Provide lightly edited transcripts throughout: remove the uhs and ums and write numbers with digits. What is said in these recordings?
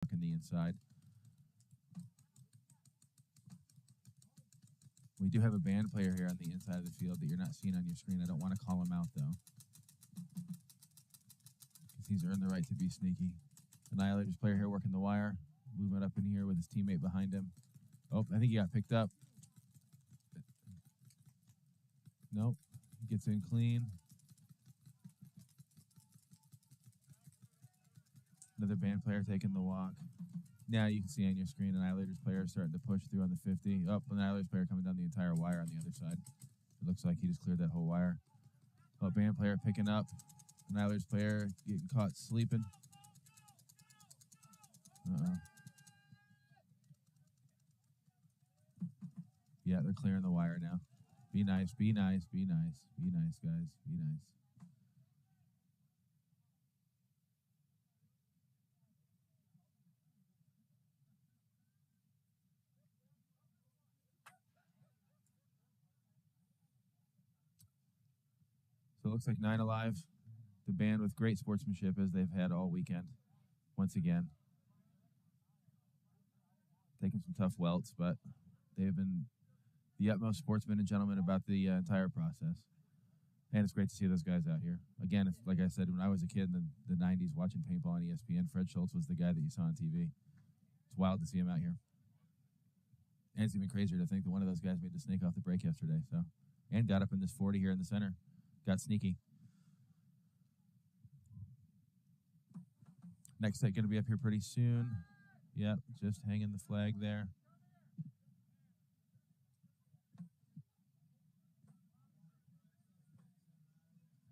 working the inside. We do have a band player here on the inside of the field that you're not seeing on your screen. I don't want to call him out, though, because he's earned the right to be sneaky. Annihilator's player here working the wire, moving up in here with his teammate behind him. Oh, I think he got picked up. Nope. He gets in clean. Another band player taking the walk. Now you can see on your screen Annihilator's player starting to push through on the 50. Oh, Annihilator's player coming down the entire wire on the other side. It looks like he just cleared that whole wire. Oh, band player picking up. Annihilator's player getting caught sleeping. Uh-oh. Yeah, they're clearing the wire now. Be nice, be nice, be nice. Be nice, guys. Be nice. So it looks like 9 Alive, the band with great sportsmanship as they've had all weekend, once again. Taking some tough welts, but they've been the utmost sportsmen and gentlemen about the entire process. And it's great to see those guys out here. Again, like I said, when I was a kid in the 90s watching paintball on ESPN, Fred Schultz was the guy that you saw on TV. It's wild to see him out here. And it's even crazier to think that one of those guys made the snake off the break yesterday. So, and got up in this 40 here in the center. Got sneaky. Next set going to be up here pretty soon. Yep, just hanging the flag there.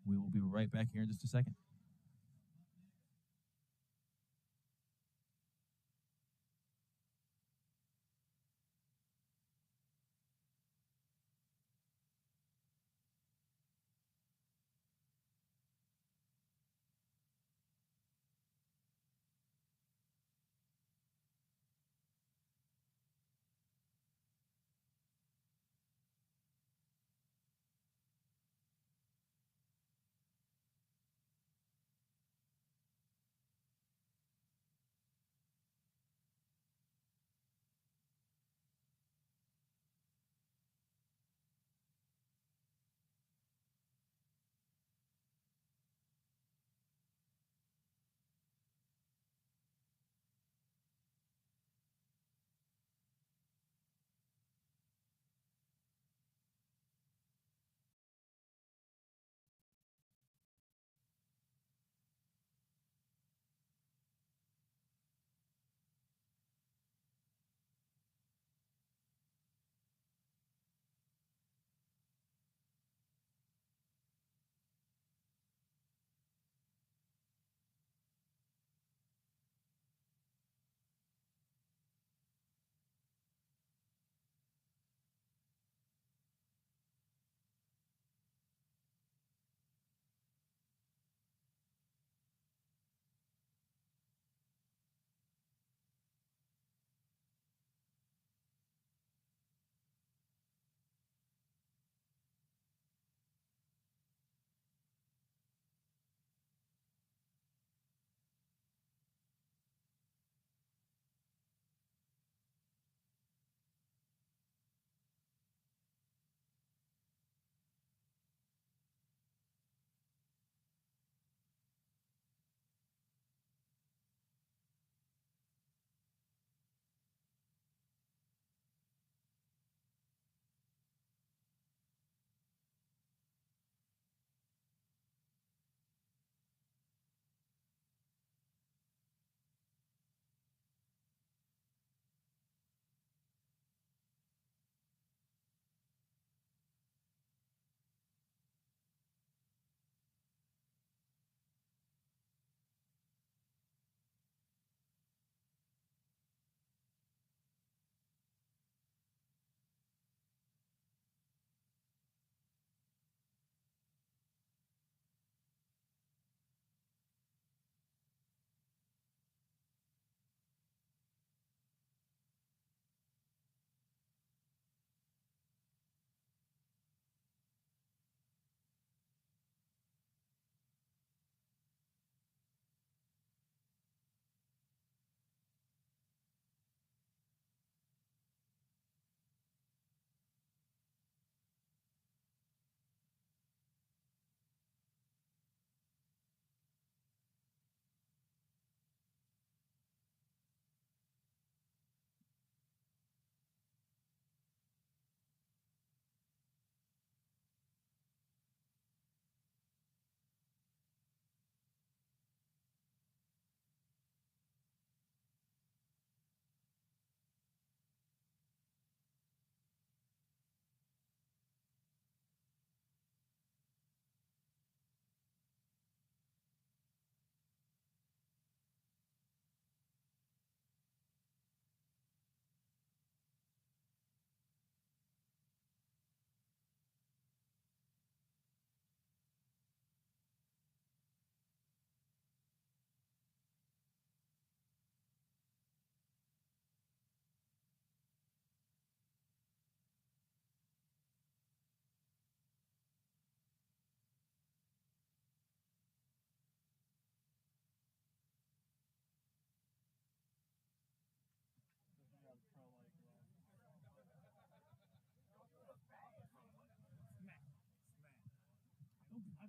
We will be right back here in just a second.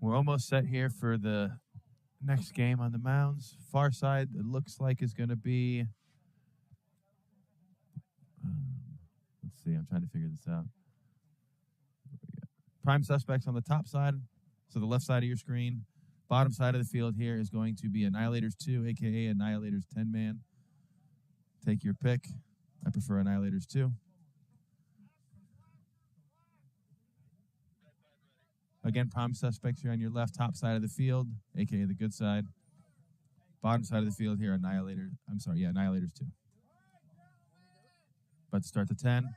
We're almost set here for the next game on the mounds. Far side, it looks like is going to be. Let's see. I'm trying to figure this out. Prime suspects on the top side, so the left side of your screen. Bottom side of the field here is going to be Annihilators 2, a.k.a. Annihilators 10-man. Take your pick. I prefer Annihilators 2. Again, prime suspects here on your left, top side of the field, a.k.a. the good side. Bottom side of the field here, Annihilators 2. About to start the 10.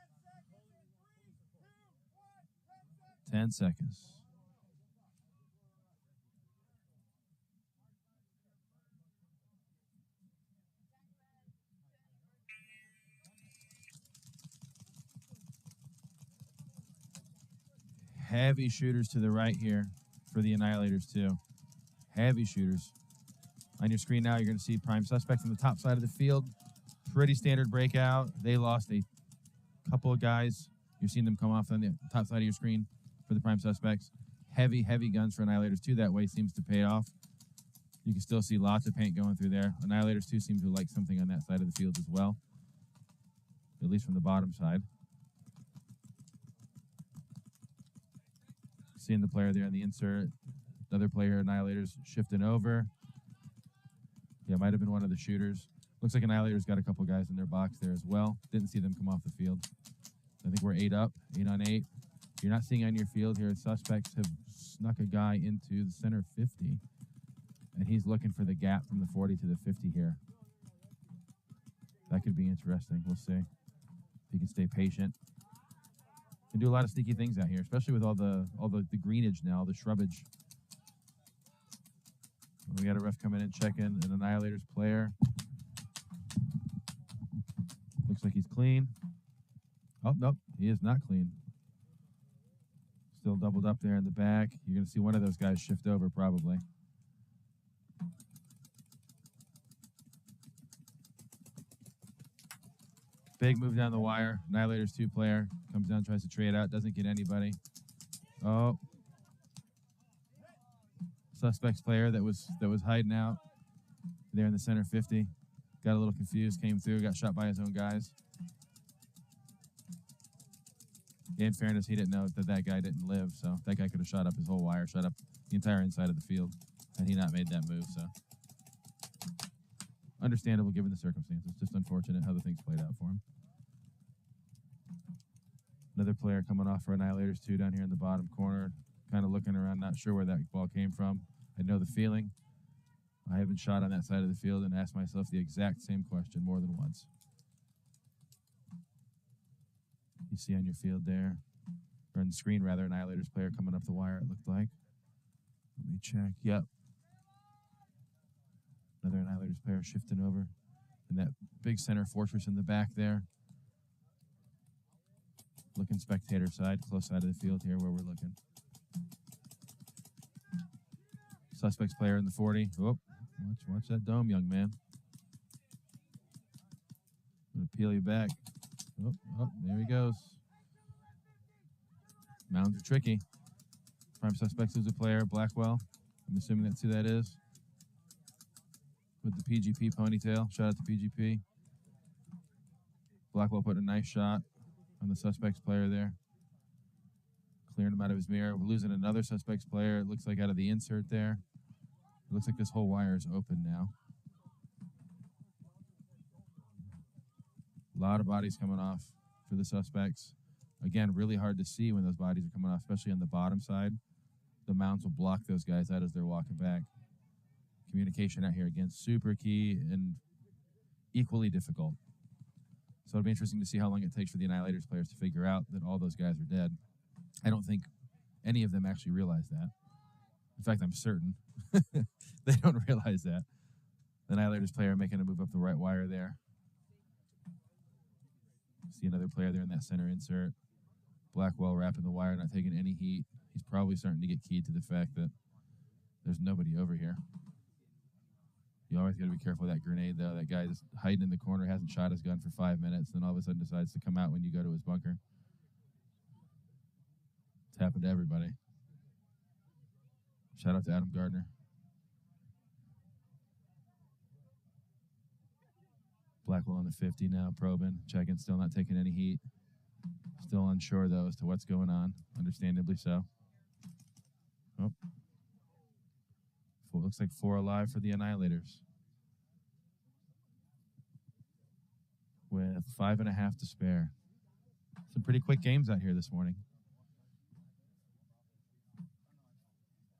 10 seconds. Heavy shooters to the right here for the Annihilators too. Heavy shooters. On your screen now, you're going to see prime suspects on the top side of the field. Pretty standard breakout. They lost a couple of guys. You're seeing them come off on the top side of your screen for the prime suspects. Heavy, heavy guns for Annihilators 2. That way seems to pay off. You can still see lots of paint going through there. Annihilators 2 seem to like something on that side of the field as well, at least from the bottom side. Seeing the player there in the insert. Another player, Annihilators, shifting over. Yeah, might have been one of the shooters. Looks like Annihilators got a couple guys in their box there as well. Didn't see them come off the field. I think we're 8 up, 8 on 8. You're not seeing on your field here, suspects have snuck a guy into the center 50. And he's looking for the gap from the 40 to the 50 here. That could be interesting. We'll see if he can stay patient. Can do a lot of sneaky things out here, especially with all the greenage now, the shrubbage. We got a ref coming in, checking an Annihilators player. Looks like he's clean. Oh, nope, he is not clean. Still doubled up there in the back. You're going to see one of those guys shift over probably. Big move down the wire. Annihilators 2 player comes down, tries to trade out, doesn't get anybody. Oh. Suspects player that was hiding out there in the center 50. Got a little confused, came through, got shot by his own guys. In fairness, he didn't know that guy didn't live, so that guy could have shot up his whole wire, shot up the entire inside of the field, had he not made that move, so. Understandable given the circumstances. Just unfortunate how the things played out for him. Another player coming off for Annihilators 2 down here in the bottom corner, kind of looking around, not sure where that ball came from. I know the feeling. I haven't shot on that side of the field and asked myself the exact same question more than once. You see on your field there, or on the screen rather, Annihilators player coming up the wire, it looked like. Let me check. Yep. Another Annihilators player shifting over. And that big center fortress in the back there. Looking spectator side, close side of the field here where we're looking. Suspects player in the 40. Oh, watch that dome, young man. I'm going to peel you back. Oh, there he goes. Mounds are tricky. Prime suspects is a player, Blackwell. I'm assuming that's who that is. With the PGP ponytail. Shout out to PGP. Blackwell put a nice shot on the suspects player there. Clearing him out of his mirror. We're losing another suspects player. It looks like out of the insert there. It looks like this whole wire is open now. A lot of bodies coming off for the suspects. Again, really hard to see when those bodies are coming off, especially on the bottom side. The mounds will block those guys out as they're walking back. Communication out here, again, super key and equally difficult. So it'll be interesting to see how long it takes for the Annihilators players to figure out that all those guys are dead. I don't think any of them actually realize that. In fact, I'm certain they don't realize that. The Annihilators player making a move up the right wire there. See another player there in that center insert. Blackwell wrapping the wire, not taking any heat. He's probably starting to get keyed to the fact that there's nobody over here. You always got to be careful of that grenade, though. That guy just hiding in the corner, hasn't shot his gun for 5 minutes, and then all of a sudden decides to come out when you go to his bunker. It's happened to everybody. Shout out to Adam Gardner. Blackwell on the 50 now, probing, checking, still not taking any heat. Still unsure, though, as to what's going on, understandably so. Oh. Looks like 4 alive for the Annihilators. With 5.5 to spare. Some pretty quick games out here this morning.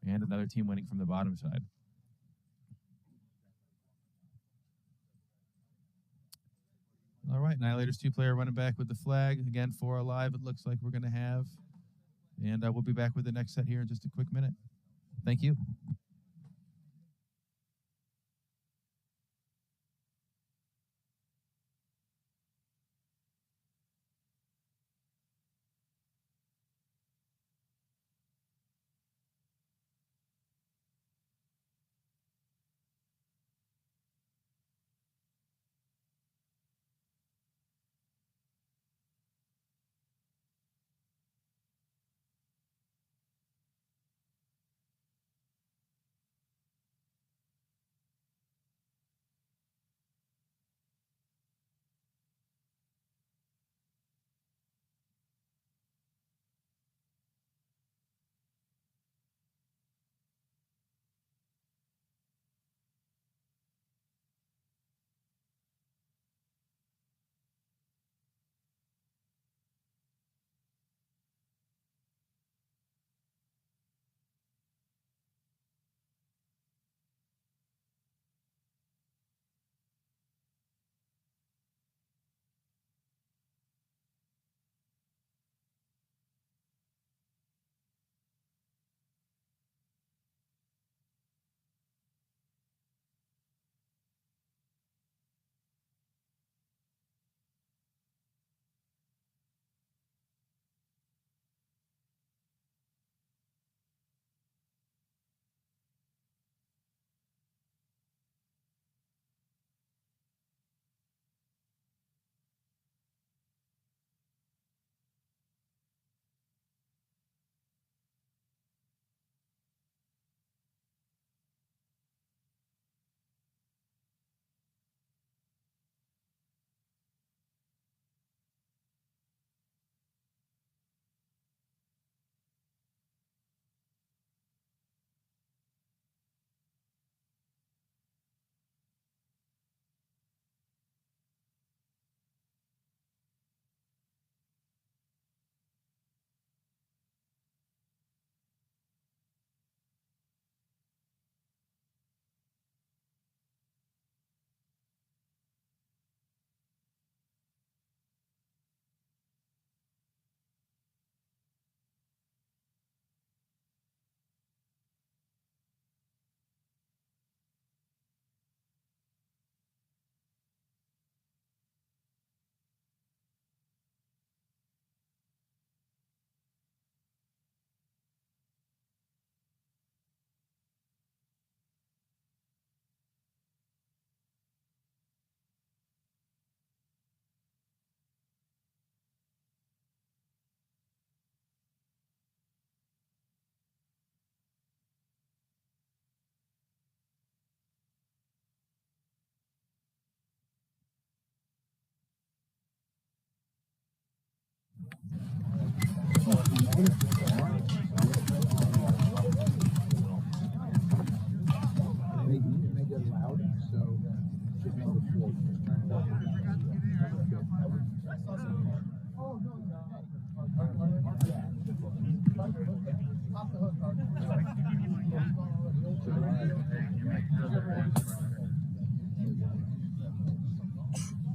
And another team winning from the bottom side. All right, Annihilators 2-player running back with the flag. Again, 4 alive it looks like we're going to have. And we'll be back with the next set here in just a quick minute. Thank you.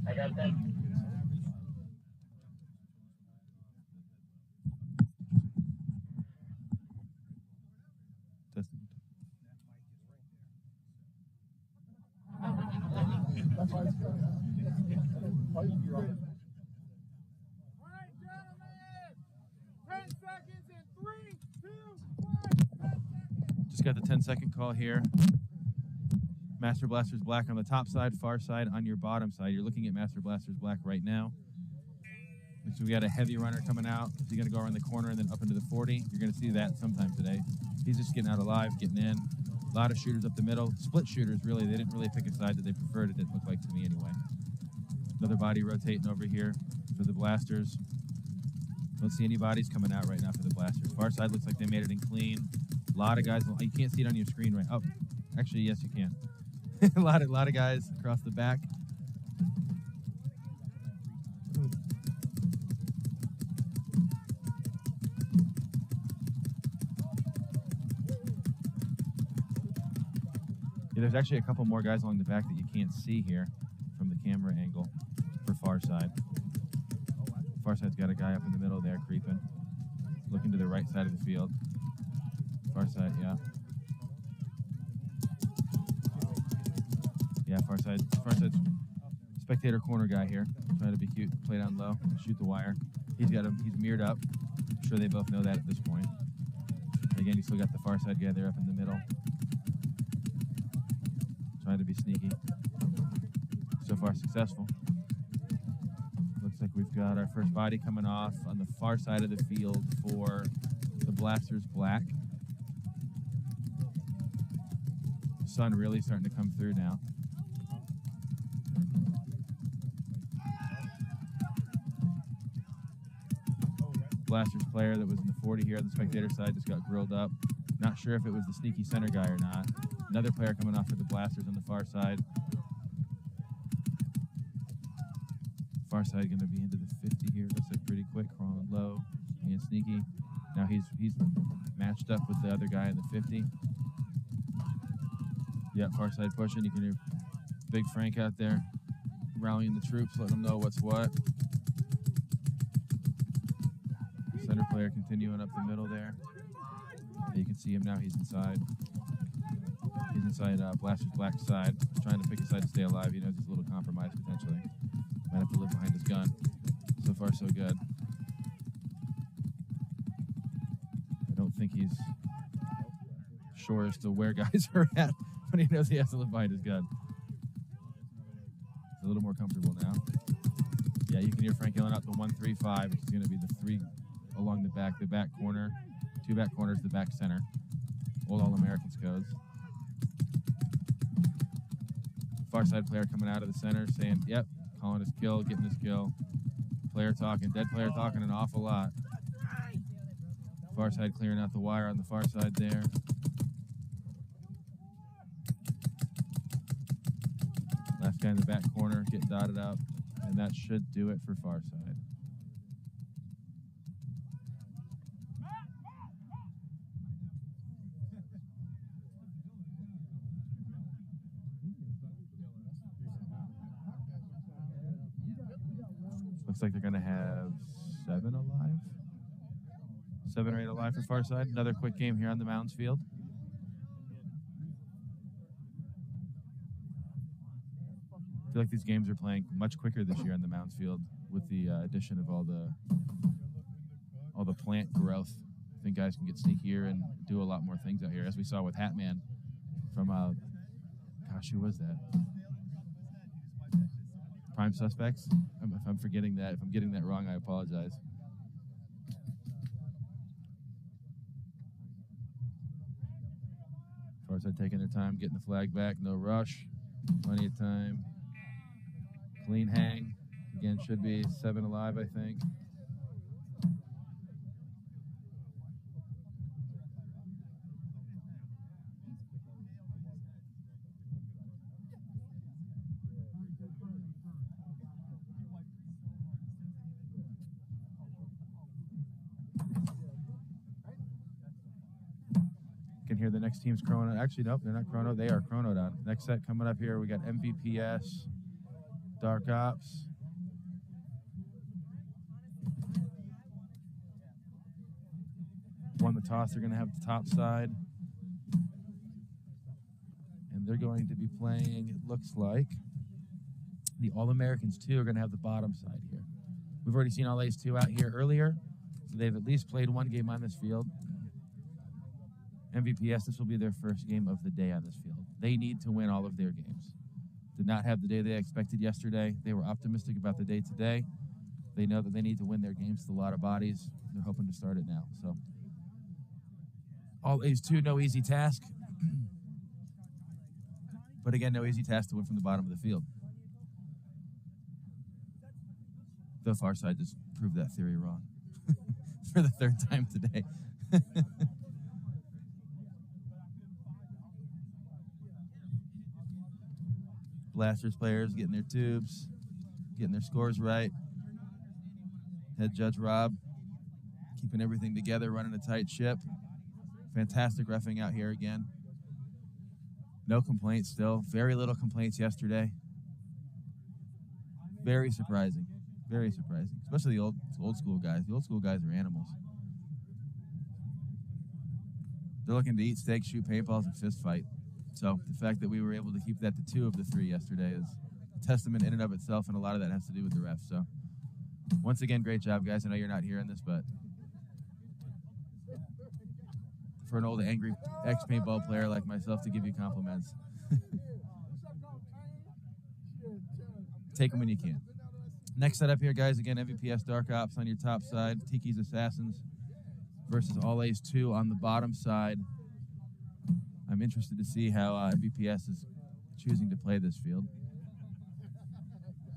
I got that. Just got the 10-second call here. Master Blaster's black on the top side, far side on your bottom side. You're looking at Master Blaster's black right now. So we got a heavy runner coming out. He's going to go around the corner and then up into the 40. You're going to see that sometime today. He's just getting out alive, getting in. A lot of shooters up the middle. Split shooters, really. They didn't really pick a side that they preferred. It didn't look like to me anyway. Another body rotating over here for the Blasters. Don't see any bodies coming out right now for the Blasters. Far side looks like they made it in clean. A lot of guys. You can't see it on your screen right. Oh, actually, yes, you can. a lot of guys across the back. Yeah, there's actually a couple more guys along the back that you can't see here from the camera angle for Far side. Far side's got a guy up in the middle there creeping, looking to the right side of the field. Far side, yeah. Yeah, far side spectator corner guy here, trying to be cute, play down low, shoot the wire. He's mirrored up. I'm sure they both know that at this point. Again, you still got the far side guy there up in the middle, trying to be sneaky. So far successful. Looks like we've got our first body coming off on the far side of the field for the Blasters Black. Sun really starting to come through now. Blasters player that was in the 40 here on the spectator side just got grilled up. Not sure if it was the sneaky center guy or not. Another player coming off for the Blasters on the far side. Far side going to be into the 50 here. Looks like pretty quick, crawling low, being sneaky. Now he's matched up with the other guy in the 50. Yeah, far side pushing. You can hear Big Frank out there rallying the troops, letting them know what's what. Center player continuing up the middle there. You can see him now. He's inside. He's inside Blasters Black's side, trying to pick a side to stay alive. He knows he's a little compromised potentially. Might have to live behind his gun. So far, so good. I don't think he's sure as to where guys are at, but he knows he has to live behind his gun. He's a little more comfortable now. Yeah, you can hear Frank yelling out the 1-3-5, which is going to be the 3 along the back corner, 2 back corners, the back center. Old All-Americans codes. Far side player coming out of the center saying, yep, calling his kill, getting his kill. Player talking, dead player talking an awful lot. Far side clearing out the wire on the far side there. Last guy in the back corner getting dotted up, and that should do it for far side. Looks like they're going to have 7 alive. 7 or 8 alive for far side. Another quick game here on the Mounds field. I feel like these games are playing much quicker this year on the Mounds field with the addition of all the plant growth. I think guys can get sneakier and do a lot more things out here, as we saw with Hatman from, gosh, who was that? Prime Suspects. If I'm forgetting that, if I'm getting that wrong, I apologize. Far side taking their time, getting the flag back, no rush, plenty of time. Clean hang. Again, should be 7 alive, I think. Can hear the next team's chrono. Actually, nope, they're not chrono. They are chronoed on. Next set coming up here, we got MVPS, Dark Ops. Won the toss. They're going to have the top side. And they're going to be playing, it looks like, the All-Americans 2 are going to have the bottom side here. We've already seen All A's 2 out here earlier, so they've at least played 1 game on this field. MVPS, this will be their first game of the day on this field. They need to win all of their games. Did not have the day they expected yesterday. They were optimistic about the day today. They know that they need to win their games with a lot of bodies. They're hoping to start it now. So All A's 2, no easy task. But again, no easy task to win from the bottom of the field. The far side just proved that theory wrong for the third time today. Blasters players getting their tubes, getting their scores right. Head judge Rob keeping everything together, running a tight ship. Fantastic reffing out here again. No complaints still. Very little complaints yesterday. Very surprising. Very surprising. Especially the old school guys. The old school guys are animals. They're looking to eat steak, shoot paintballs, and fist fight. So the fact that we were able to keep that to 2 of the 3 yesterday is a testament in and of itself, and a lot of that has to do with the refs. So once again, great job, guys. I know you're not hearing this, but for an old angry ex-paintball player like myself to give you compliments, take them when you can. Next setup here, guys, again, MVPS Dark Ops on your top side, Tiki's Assassins versus All A's 2 on the bottom side. I'm interested to see how MVPS is choosing to play this field.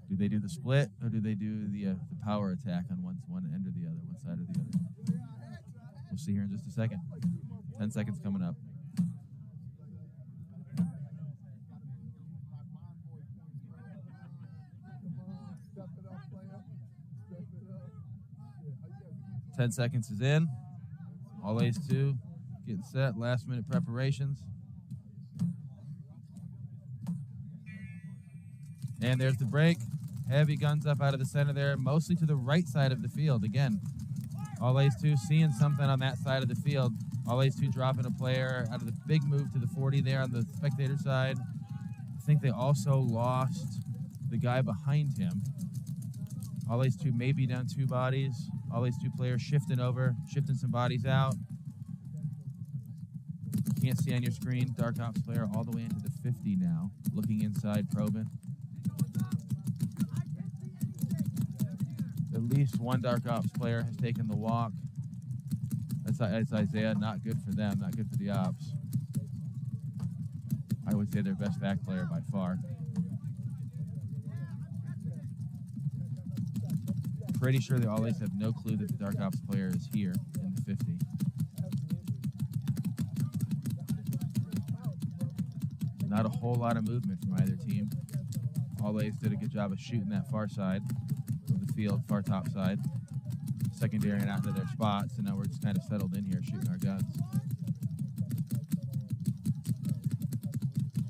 Do they do the split, or do they do the power attack on one end or the other, one side or the other? We'll see here in just a second. 10 seconds coming up. Ten seconds is in. All A's 2 getting set. Last minute preparations. And there's the break. Heavy guns up out of the center there, mostly to the right side of the field. Again, All A's 2 seeing something on that side of the field. All A's 2 dropping a player out of the big move to the 40 there on the spectator side. I think they also lost the guy behind him. All A's 2 maybe down 2 bodies. All A's 2 players shifting over, shifting some bodies out. Can't see on your screen. Dark Ops player all the way into the 50 now, looking inside, probing. At least one Dark Ops player has taken the walk. That's Isaiah. Not good for them. Not good for the Ops. I would say their best back player by far. Pretty sure they always have no clue that the Dark Ops player is here in the 50. Not a whole lot of movement from either team. Always did a good job of shooting that far side of the field, far top side. Secondary and out into their spots, and now we're just kind of settled in here shooting our guns.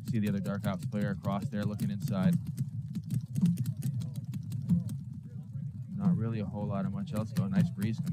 See the other Dark Ops player across there looking inside. Not really a whole lot of much else going. Nice breeze coming.